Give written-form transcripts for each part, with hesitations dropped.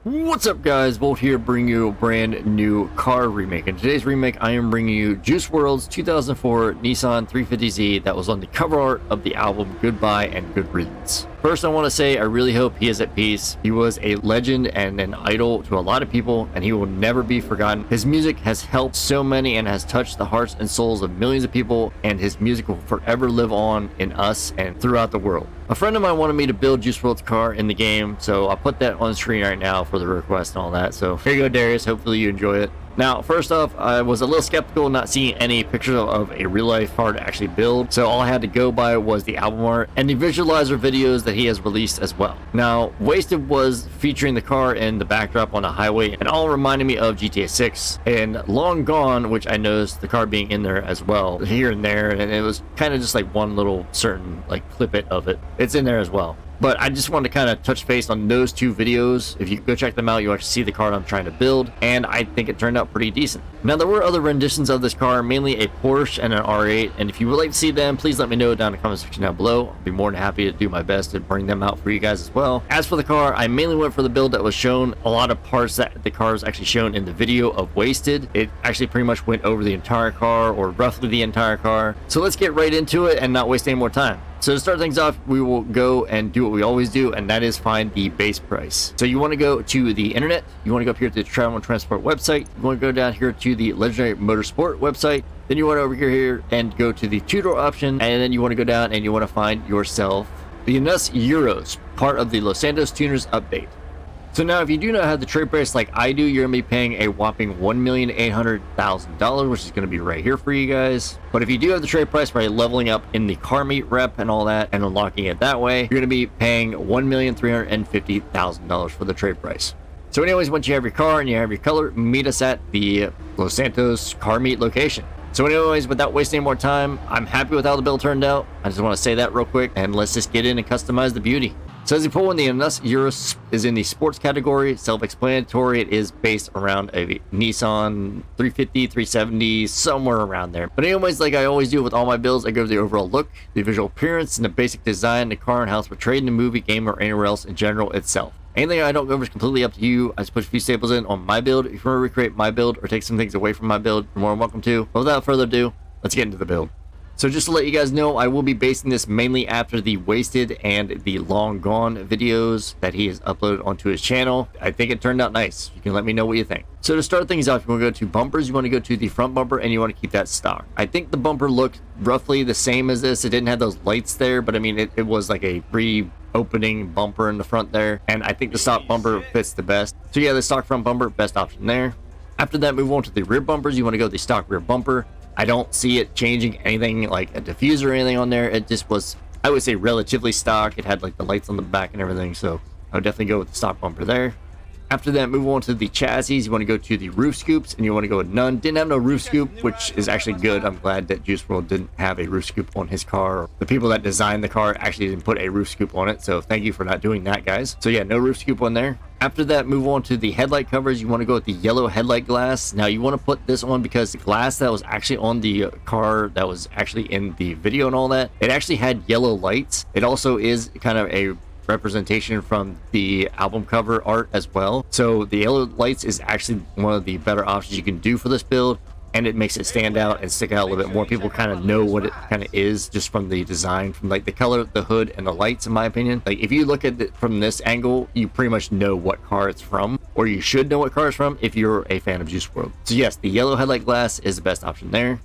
What's up guys, Volt here bringing you a brand new car remake. In today's remake I am bringing you JUICWRLD's 2004 Nissan 350z that was on the cover art of the album Goodbye and Good Riddance. First I want to say I really hope he is at peace. He was a legend and an idol to a lot of people and he will never be forgotten. His music has helped so many and has touched the hearts and souls of millions of people, and his music will forever live on in us and throughout the world. A friend of mine wanted me to build JUICWRLD's car in the game, so I'll put that on screen right now for the request and all that. So here you go Darius, hopefully you enjoy it. Now, first off, I was a little skeptical not seeing any pictures of a real-life car to actually build, so all I had to go by was the album art and the visualizer videos that he has released as well. Now, Wasted was featuring the car in the backdrop on the highway, and all reminded me of GTA 6, and Long Gone, which I noticed the car being in there as well, here and there, and it was kind of just like one little certain like clip of it. It's in there as well. But I just wanted to kind of touch base on those two videos. If you go check them out, you'll actually see the car I'm trying to build, and I think it turned out pretty decent. Now, there were other renditions of this car, mainly a Porsche and an R8, and if you would like to see them, please let me know down in the comment section down below. I'll be more than happy to do my best to bring them out for you guys as well. As for the car, I mainly went for the build that was shown. A lot of parts that the car was actually shown in the video of Wasted. It actually pretty much went over the entire car, or roughly the entire car. So let's get right into it and not waste any more time. So to start things off, we will go and do what we always do, and that is find the base price. So you want to go to the internet, you want to go up here to the Travel and Transport website, you want to go down here to the Legendary Motorsport website, then you want to over here and go to the two-door option, and then you want to go down and you want to find yourself the JUICWRLD, part of the Los Santos Tuners update. So now if you do not have the trade price like I do, you're going to be paying a whopping $1,800,000, which is going to be right here for you guys. But if you do have the trade price by leveling up in the car meet rep and all that and unlocking it that way, you're going to be paying $1,350,000 for the trade price. So anyways, once you have your car and you have your color, meet us at the Los Santos car meet location. So anyways, without wasting any more time, I'm happy with how the build turned out. I just want to say that real quick, and let's just get in and customize the beauty. So as you pull in, the JUICWRLD is in the sports category, self-explanatory. It is based around a Nissan 350, 370, somewhere around there. But anyways, like I always do with all my builds, I go to the overall look, the visual appearance, and the basic design, the car and how it's portrayed in the movie, game, or anywhere else in general itself. Anything I don't go over is completely up to you. I just put a few staples in on my build. If you want to recreate my build or take some things away from my build, you're more than welcome to. But without further ado, let's get into the build. So just to let you guys know, I will be basing this mainly after the Wasted and the Long Gone videos that he has uploaded onto his channel. I think it turned out nice. You can let me know what you think. So to start things off, you want to go to bumpers, you want to go to the front bumper, and you want to keep that stock. I think the bumper looked roughly the same as this. It didn't have those lights there, but I mean, it was like a pre-opening bumper in the front there, and I think the stock bumper fits the best. So yeah, the stock front bumper, best option there. After that, move on to the rear bumpers. You want to go the stock rear bumper. I don't see it changing anything like a diffuser or anything on there. It just was, I would say, relatively stock. It had like the lights on the back and everything, so I would definitely go with the stock bumper there. After that, move on to the chassis. You want to go to the roof scoops, and you want to go with none. Didn't have no roof scoop, which is actually good. I'm glad that JUICWRLD didn't have a roof scoop on his car. The people that designed the car actually didn't put a roof scoop on it, so thank you for not doing that, guys. So yeah, no roof scoop on there. After that, move on to the headlight covers. You want to go with the yellow headlight glass. Now, you want to put this on because the glass that was actually on the car that was actually in the video and all that, it actually had yellow lights. It also is kind of a representation from the album cover art as well. So the yellow lights is actually one of the better options you can do for this build, and it makes it stand out and stick out a little bit more. People kind of know what it kind of is just from the design, from like the color, the hood, and the lights, in my opinion. Like if you look at it from this angle, you pretty much know what car it's from, or you should know what car it's from if you're a fan of JUICWRLD. So yes, the yellow headlight glass is the best option there.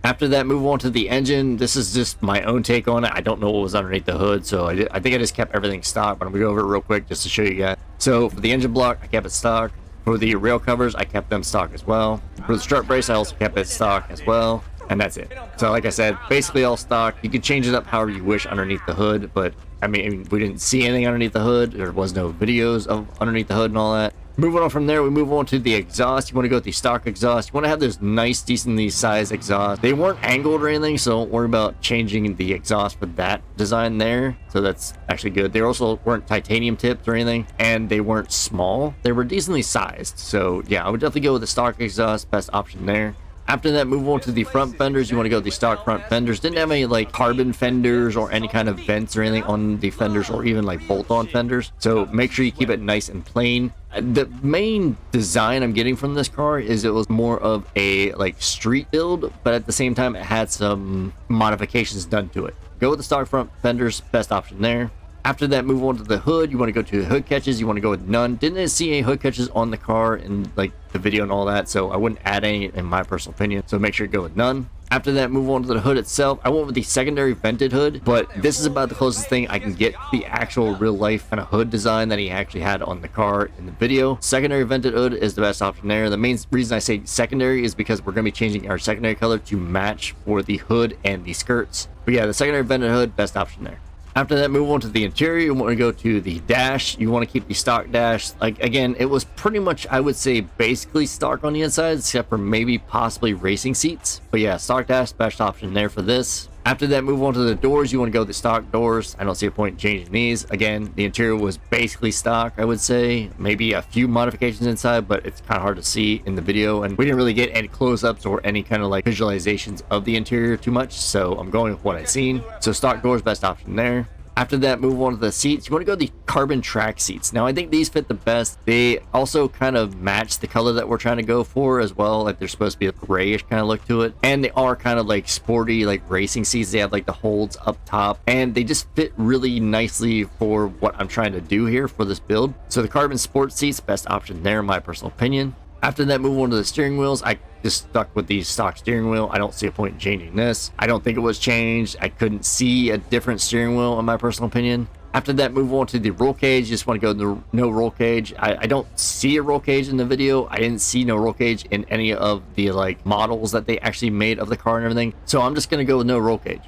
After that, move on to the engine. This is just my own take on it. I don't know what was underneath the hood, so I think I just kept everything stock, but I'm gonna go over it real quick just to show you guys. So for the engine block, I kept it stock. For the rail covers, I kept them stock as well. For the strut brace, I also kept it stock as well, and that's it. So like I said, basically all stock. You can change it up however you wish underneath the hood, but I mean, we didn't see anything underneath the hood. There was no videos of underneath the hood and all that. Moving on from there, we move on to the exhaust. You want to go with the stock exhaust. You want to have this nice, decently sized exhaust. They weren't angled or anything, so don't worry about changing the exhaust for that design there. So that's actually good. They also weren't titanium tipped or anything, and they weren't small. They were decently sized. So yeah, I would definitely go with the stock exhaust, best option there. After that, move on to the front fenders. You want to go with the stock front fenders. Didn't have any like carbon fenders or any kind of vents or anything on the fenders, or even like bolt-on fenders. So make sure you keep it nice and plain. The main design I'm getting from this car is it was more of a like street build, but at the same time it had some modifications done to it. Go with the stock front fenders, best option there. After that, move on to the hood. You want to go to the hood catches. You want to go with none. Didn't see any hood catches on the car in like the video and all that, so I wouldn't add any in my personal opinion. So make sure to go with none. After that, move on to the hood itself. I went with the secondary vented hood, but this is about the closest thing I can get the actual real life kind of hood design that he actually had on the car in the video. Secondary vented hood is the best option there. The main reason I say secondary is because we're going to be changing our secondary color to match for the hood and the skirts. But yeah, the secondary vented hood, best option there. After that, move on to the interior. You want to go to the dash. You want to keep the stock dash. Like, again, it was pretty much, I would say, basically stock on the inside, except for maybe possibly racing seats. But yeah, stock dash, best option there for this. After that, move on to the doors. You want to go with the stock doors. I don't see a point in changing these. Again, the interior was basically stock, I would say. Maybe a few modifications inside, but it's kind of hard to see in the video. And we didn't really get any close-ups or any kind of like visualizations of the interior too much. So I'm going with what I've seen. So stock doors, best option there. After that, move on to the seats. You want to go with the carbon track seats. Now, I think these fit the best. They also kind of match the color that we're trying to go for as well. Like, they're supposed to be a grayish kind of look to it. And they are kind of like sporty, like racing seats. They have like the holds up top. And they just fit really nicely for what I'm trying to do here for this build. So the carbon sport seats, best option there in my personal opinion. After that, move on to the steering wheels. I just stuck with the stock steering wheel. I don't see a point in changing this. I don't think it was changed. I couldn't see a different steering wheel in my personal opinion. After that, move on to the roll cage. You just want to go to no roll cage. I don't see a roll cage in the video. I didn't see no roll cage in any of the like models that they actually made of the car and everything. So I'm just going to go with no roll cage.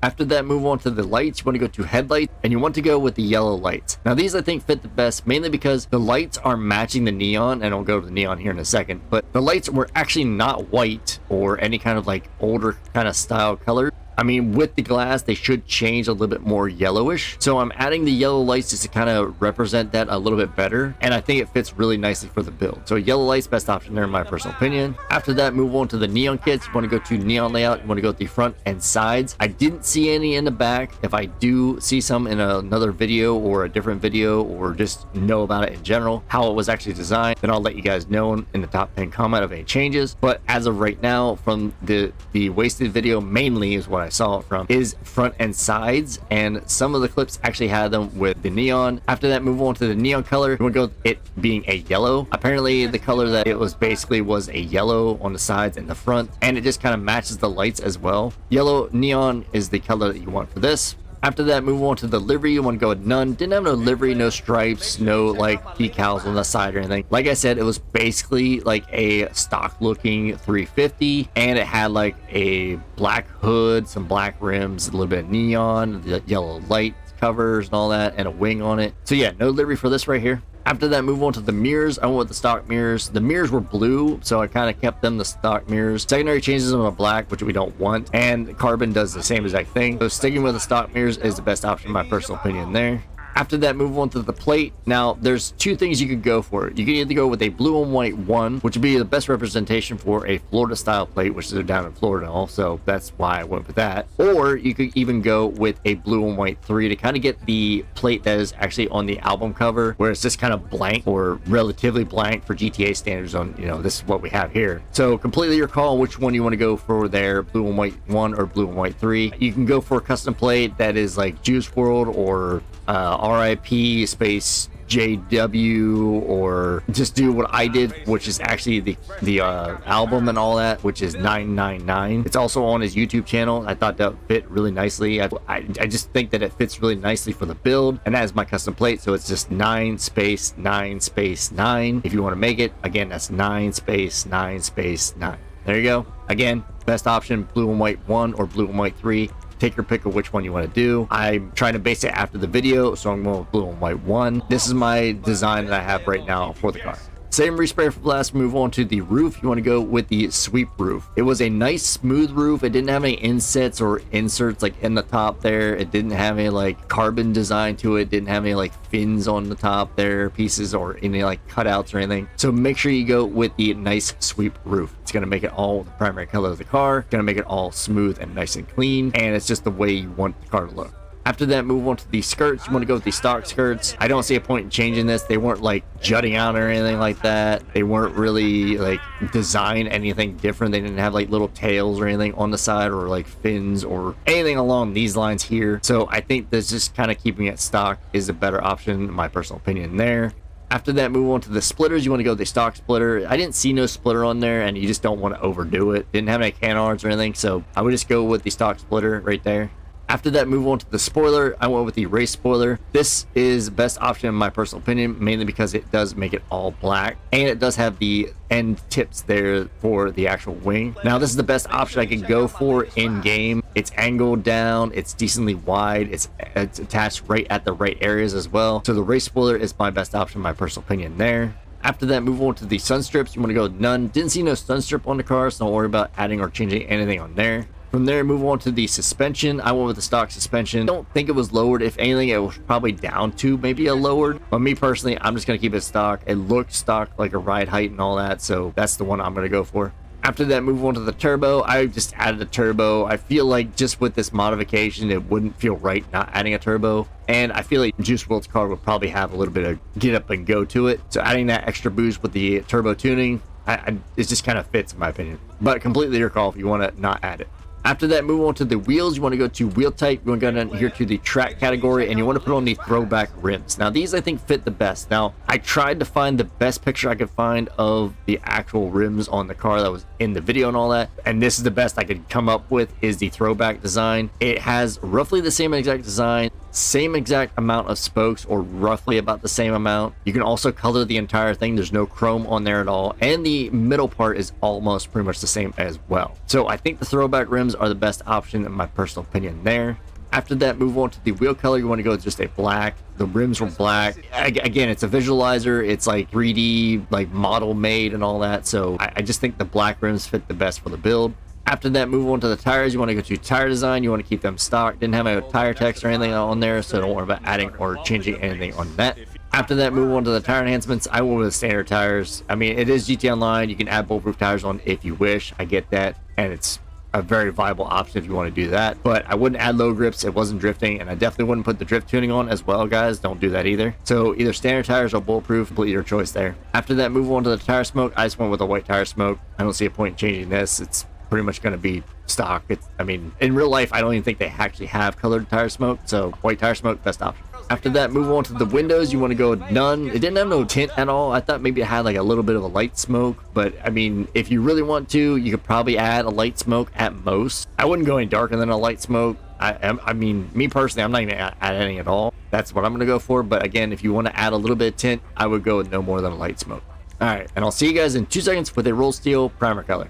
After that, move on to the lights. You want to go to headlights, and you want to go with the yellow lights. Now, these I think fit the best, mainly because the lights are matching the neon, and I'll go to the neon here in a second. But the lights were actually not white or any kind of like older kind of style color. I mean, with the glass, they should change a little bit more yellowish. So I'm adding the yellow lights just to kind of represent that a little bit better. And I think it fits really nicely for the build. So yellow lights, best option there in my personal opinion. After that, move on to the neon kits. You want to go to neon layout. You want to go with the front and sides. I didn't see any in the back. If I do see some in another video or a different video, or just know about it in general, how it was actually designed, then I'll let you guys know in the top 10 comment of any changes. But as of right now, from the wasted video, mainly is what I saw it from, is front and sides, and some of the clips actually had them with the neon. After that, move on to the neon color. You want to go with it being a yellow. Apparently the color that it was basically was a yellow on the sides and the front, and it just kind of matches the lights as well. Yellow neon is the color that you want for this. After that, move on to the livery. You want to go with none. Didn't have no livery, no stripes, no like decals on the side or anything. Like I said, it was basically like a stock looking 350, and it had like a black hood, some black rims, a little bit of neon, the yellow light covers and all that, and a wing on it. So yeah, no livery for this right here. After that, move on to the mirrors. I went with the stock mirrors. The mirrors were blue, so I kind of kept them the stock mirrors. Secondary changes them to black, which we don't want, and carbon does the same exact thing. So sticking with the stock mirrors is the best option in my personal opinion there. After that, move on to the plate. Now, there's two things you could go for. You can either go with a blue and white 1, which would be the best representation for a Florida style plate, which is down in Florida also. That's why I went with that. Or you could even go with a blue and white 3 to kind of get the plate that is actually on the album cover, where it's just kind of blank or relatively blank for GTA standards on, you know, this is what we have here. So completely your call which one you want to go for there, blue and white 1 or blue and white 3. You can go for a custom plate that is like JUICWRLD or RIP space JW, or just do what I did, which is actually the album and all that, which is 999. It's also on his YouTube channel. I thought that fit really nicely. I just think that it fits really nicely for the build, and that is my custom plate. So it's just 9 space 9 space 9. If you want to make it, again, that's 9 space 9 space 9. There you go. Again, best option, blue and white 1 or blue and white 3. Take your pick of which one you want to do. I'm trying to base it after the video, so I'm going with blue and white 1. This is my design that I have right now for the car. Same respray for glass. Move on to the roof. You want to go with the sweep roof. It was a nice smooth roof. It didn't have any insets or inserts like in the top there. It didn't have any like carbon design to it. Didn't have any like fins on the top there, pieces, or any like cutouts or anything. So make sure you go with the nice sweep roof. It's going to make it all the primary color of the car. Going to make it all smooth and nice and clean. And it's just the way you want the car to look. After that, move on to the skirts. You want to go with the stock skirts. I don't see a point in changing this. They weren't like jutting out or anything like that. They weren't really like designed anything different. They didn't have like little tails or anything on the side or like fins or anything along these lines here. So I think that's just kind of keeping it stock is a better option, in my personal opinion there. After that, move on to the splitters. You want to go with the stock splitter. I didn't see no splitter on there, and you just don't want to overdo it. Didn't have any canards or anything, so I would just go with the stock splitter right there. After that, move on to the spoiler. I went with the race spoiler. This is the best option in my personal opinion, mainly because it does make it all black, and it does have the end tips there for the actual wing. Now, this is the best option I could go for in game. It's angled down, it's decently wide, it's attached right at the right areas as well. So the race spoiler is my best option in my personal opinion there. After that, move on to the sun strips. You want to go with none. Didn't see no sun strip on the car, so don't worry about adding or changing anything on there. From there, move on to the suspension. I went with the stock suspension. Don't think it was lowered. If anything, it was probably down to maybe a lowered. But me personally, I'm just going to keep it stock. It looked stock, like a ride height and all that. So that's the one I'm going to go for. After that, move on to the turbo. I just added a turbo. I feel like just with this modification, it wouldn't feel right not adding a turbo. And I feel like JUICWRLD's car would probably have a little bit of get up and go to it. So adding that extra boost with the turbo tuning, it just kind of fits in my opinion. But completely your call if you want to not add it. After that, move on to the wheels. You want to go to wheel type. You want to go down here to the track category, and you want to put on the throwback rims. Now, these I think fit the best. Now, I tried to find the best picture I could find of the actual rims on the car that was in the video and all that, and this is the best I could come up with is the throwback design. It has roughly the same exact design, same exact amount of spokes, or roughly about the same amount. You can also color the entire thing. There's no chrome on there at all, and the middle part is almost pretty much the same as well. So I think the throwback rims are the best option in my personal opinion there. After that, move on to the wheel color. You want to go with just a black. The rims were black. Again, it's a visualizer. It's like 3D, like model made and all that. So I just think the black rims fit the best for the build. After that, move on to the tires. You want to go to tire design. You want to keep them stock. Didn't have a tire text or anything on there, so don't worry about adding or changing anything on that. After that, move on to the tire enhancements. I went with the standard tires. I mean, it is GT Online. You can add bulletproof tires on if you wish. I get that, and it's a very viable option if you want to do that, but I wouldn't add low grips. It wasn't drifting, and I definitely wouldn't put the drift tuning on as well, guys. Don't do that either. So either standard tires or bulletproof, completely your choice there. After that, move on to the tire smoke. I just went with a white tire smoke. I don't see a point in changing this. It's pretty much going to be stock. I mean, in real life, I don't even think they actually have colored tire smoke, so white tire smoke, best option. After that, move on to the windows. You want to go with none. It didn't have no tint at all. I thought maybe it had like a little bit of a light smoke, but I mean, if you really want to, you could probably add a light smoke at most. I wouldn't go any darker than a light smoke. I mean, me personally, I'm not even add any at all. That's what I'm going to go for. But again, if you want to add a little bit of tint, I would go with no more than a light smoke. All right, and I'll see you guys in 2 seconds with a Wrld Steel primer color.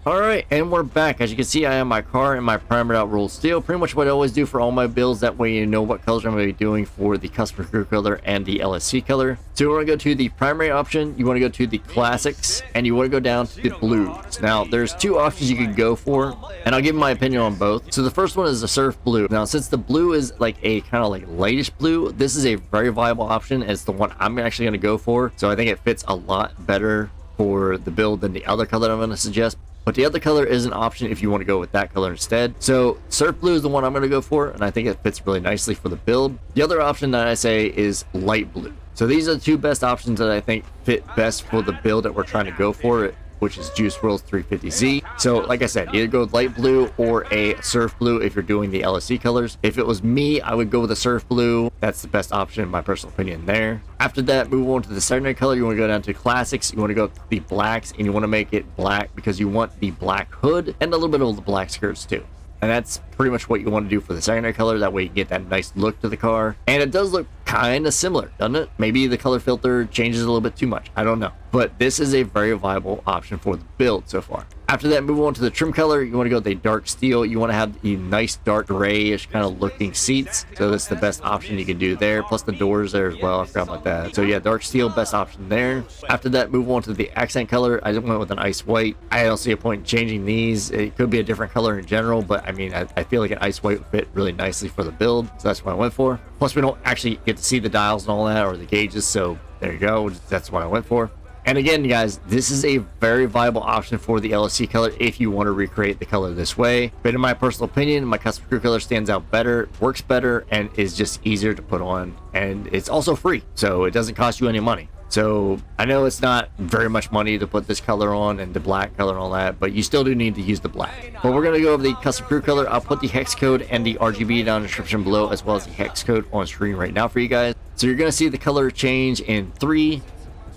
Alright, and we're back. As you can see, I have my car in my primered out Wrld Steel. Pretty much what I always do for all my builds. That way you know what colors I'm going to be doing for the customer crew color and the LSC color. So you want to go to the primary option, you want to go to the classics, and you want to go down to the blues. Now, there's 2 options you could go for, and I'll give my opinion on both. So the first one is the surf blue. Now, since the blue is like a kind of like lightish blue, this is a very viable option. It's the one I'm actually going to go for. So I think it fits a lot better for the build than the other color I'm going to suggest. But the other color is an option if you want to go with that color instead. So surf blue is the one I'm going to go for, and I think it fits really nicely for the build. The other option that I say is light blue. So these are the 2 best options that I think fit best for the build that we're trying to go for, which is JUICWRLD's 350z. So like I said, either go with light blue or a surf blue if you're doing the LSC colors. If it was me, I would go with a surf blue. That's the best option in my personal opinion there. After that, move on to the secondary color. You want to go down to classics. You want to go to the blacks, and you want to make it black because you want the black hood and a little bit of the black skirts too. And that's pretty much what you want to do for the secondary color. That way you get that nice look to the car. And it does look kind of similar, doesn't it? Maybe the color filter changes a little bit too much. I don't know. but this is a very viable option for the build so far. After that, move on to the trim color. You want to go with a dark steel. You want to have the nice dark grayish kind of looking seats. So that's the best option you can do there. Plus the doors there as well. I forgot about that. So yeah, dark steel, best option there. After that, move on to the accent color. I just went with an ice white. I don't see a point in changing these. It could be a different color in general, but I mean, I feel like an ice white would fit really nicely for the build. So that's what I went for. Plus we don't actually get to see the dials and all that, or the gauges. So there you go. That's what I went for. And again, guys, this is a very viable option for the LSC color if you want to recreate the color this way. But in my personal opinion, my custom crew color stands out better, works better, and is just easier to put on. And it's also free, so it doesn't cost you any money. So I know it's not very much money to put this color on and the black color and all that, but you still do need to use the black. But we're going to go over the custom crew color. I'll put the hex code and the RGB down in the description below, as well as the hex code on screen right now for you guys. So you're going to see the color change in 3,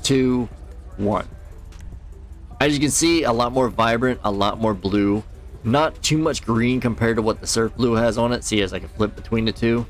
2, 1. As you can see, a lot more vibrant, a lot more blue, not too much green compared to what the surf blue has on it. See, as I can flip between the two.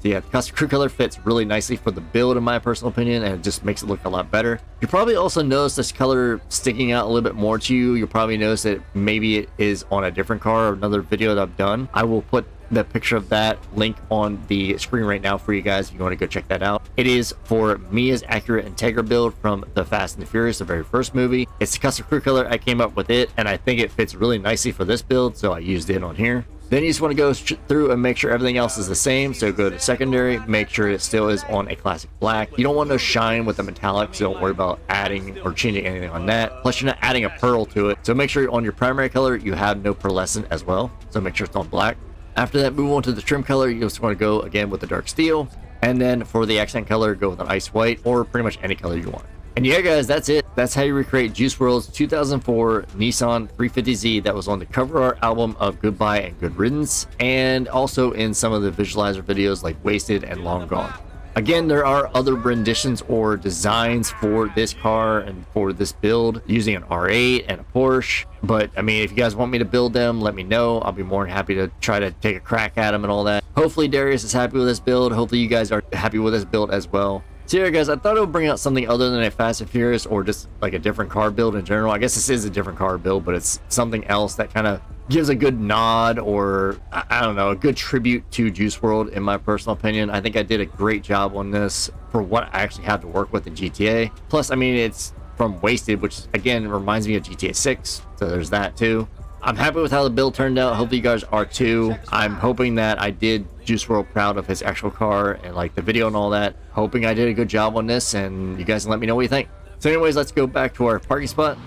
So yeah, the custom crew color fits really nicely for the build in my personal opinion, and it just makes it look a lot better. You probably also notice this color sticking out a little bit more to you. You'll probably notice that maybe it is on a different car or another video that I've done. I will put the picture of that link on the screen right now for you guys if you want to go check that out. It is for Mia's accurate Integra build from the Fast and the Furious, the very first movie. It's the custom crew color. I came up with it, and I think it fits really nicely for this build, so I used it on here. Then you just want to go through and make sure everything else is the same. So go to secondary, make sure it still is on a classic black. You don't want no shine with the metallic, so don't worry about adding or changing anything on that. Plus, you're not adding a pearl to it. So make sure on your primary color, you have no pearlescent as well. So make sure it's on black. After that, move on to the trim color. You just want to go again with the dark steel. And then for the accent color, go with an ice white or pretty much any color you want. And yeah, guys, that's it. That's how you recreate JUICWRLD's 2004 Nissan 350z that was on the cover art album of Goodbye and Good Riddance, and also in some of the visualizer videos like Wasted and Long Gone. Again, there are other renditions or designs for this car and for this build using an R8 and a Porsche. But I mean, if you guys want me to build them, let me know. I'll be more than happy to try to take a crack at them and all that. Hopefully Darius is happy with this build. Hopefully you guys are happy with this build as well. So yeah, guys, I thought it would bring out something other than a Fast and Furious or just like a different car build in general. I guess this is a different car build, but it's something else that kind of gives a good nod, or I don't know, a good tribute to JUICWRLD in my personal opinion. I think I did a great job on this for what I actually have to work with in GTA. Plus, I mean, it's from Wasted, which again reminds me of GTA 6, so there's that too. I'm happy with how the build turned out. Hopefully you guys are too. I'm hoping that I did JUICWRLD proud of his actual car and like the video and all that. Hoping I did a good job on this, and you guys can let me know what you think. So anyways, let's go back to our parking spot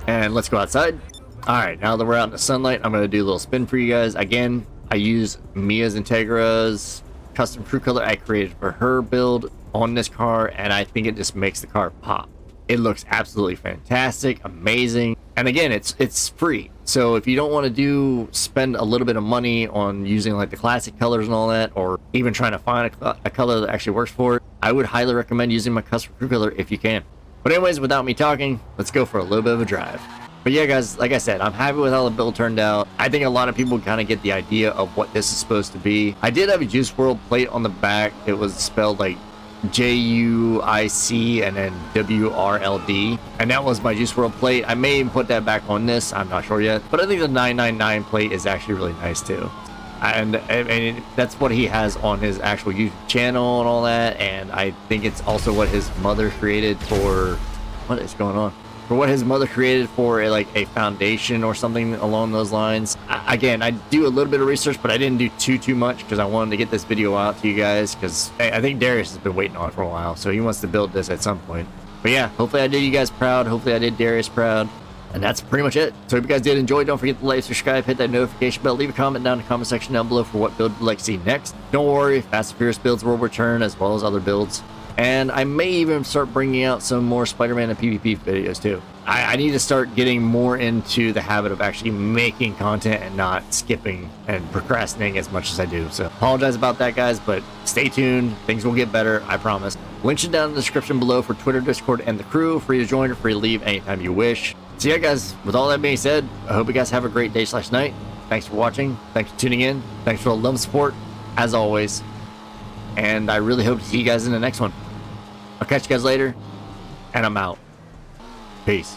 and let's go outside. All right, now that we're out in the sunlight, I'm going to do a little spin for you guys. Again, I use Mia's Integra's custom crew color I created for her build on this car, and I think it just makes the car pop. It looks absolutely fantastic, amazing. And again, it's free. So if you don't want to spend a little bit of money on using like the classic colors and all that, or even trying to find a color that actually works for it, I would highly recommend using my custom crew color if you can. But anyways, without me talking, let's go for a little bit of a drive. But yeah, guys, like I said, I'm happy with how the build turned out. I think a lot of people kind of get the idea of what this is supposed to be. I did have a JUICWRLD plate on the back. It was spelled like JUIC and then WRLD, and that was my JUICWRLD plate. I may even put that back on this, I'm not sure yet, but I think the 999 plate is actually really nice too. And that's what he has on his actual YouTube channel and all that, and I think it's also what his mother created for, what is going on? For what his mother created for like a foundation or something along those lines. Again, I do a little bit of research, but I didn't do too much because I wanted to get this video out to you guys, because I think Darius has been waiting on it for a while, so he wants to build this at some point. But yeah, hopefully I did you guys proud. Hopefully I did Darius proud. And that's pretty much it. So if you guys did enjoy, don't forget to like, subscribe, hit that notification bell, leave a comment down in the comment section down below for what build you'd like to see next. Don't worry, Fast and Furious builds will return, as well as other builds. And I may even start bringing out some more Spider-Man and PvP videos too. I need to start getting more into the habit of actually making content and not skipping and procrastinating as much as I do. So apologize about that, guys, but stay tuned. Things will get better, I promise. Links are down in the description below for Twitter, Discord, and the crew. Free to join or free to leave anytime you wish. So yeah, guys, with all that being said, I hope you guys have a great day/night. Thanks for watching. Thanks for tuning in. Thanks for all the love and support, as always. And I really hope to see you guys in the next one. I'll catch you guys later. and I'm out. Peace.